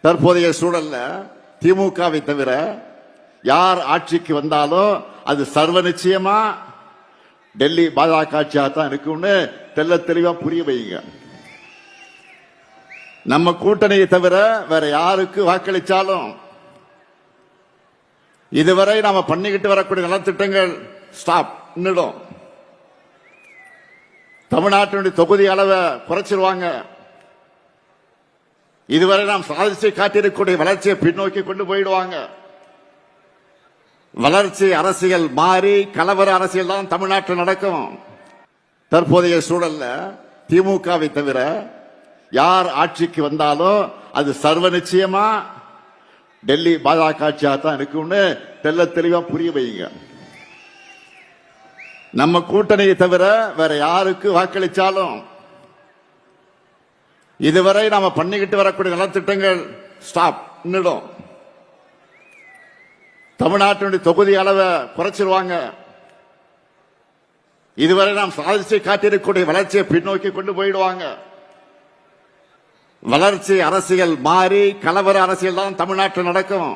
தற்போதைய சூழல்ல திமுகவை தவிர யார் ஆட்சிக்கு வந்தாலும் அது சர்வ நிச்சயமா டெல்லி பாஜக ஆட்சியா தான் இருக்கும்னு தெல்ல தெளிவா புரிய வைங்க. நம்ம கூட்டணியை தவிர வேற யாருக்கு வாக்களிச்சாலும் இதுவரை நாம பண்ணிக்கிட்டு வரக்கூடிய நலத்திட்டங்கள் ஸ்டாப் நின்னுடும். தமிழ்நாட்டினுடைய தொகுதி அளவை குறைச்சிருவாங்க. இதுவரை நாம் சாதிச்சு காட்டியிருக்கக்கூடிய வளர்ச்சியை பின்னோக்கி கொண்டு போயிடுவாங்க. வளர்ச்சி அரசியல் மாறி கலவர அரசியல் தான் தமிழ்நாட்டில் நடக்கும். தற்போதைய சூழல்ல திமுகவை தவிர யார் ஆட்சிக்கு வந்தாலும் அது சர்வ நிச்சயமா டெல்லி பாஜக ஆட்சியா தான் இருக்கும்னு தெல்ல தெளிவா புரிய வைங்க. நம்ம கூட்டணியை தவிர வேற யாருக்கு வாக்களிச்சாலும் இதுவரை நாம பண்ணிக்கிட்டு வரக்கூடிய நலத்திட்டங்கள் ஸ்டாப் நின்னுடும். தமிழ்நாட்டினுடைய தொகுதி அளவை குறைச்சிருவாங்க. இதுவரை நாம் சாதிச்சு காட்டியிருக்கக்கூடிய வளர்ச்சியை பின்னோக்கி கொண்டு போயிடுவாங்க. வளர்ச்சி அரசியல் மாறி கலவர அரசியல் தான் தமிழ்நாட்டில் நடக்கும்.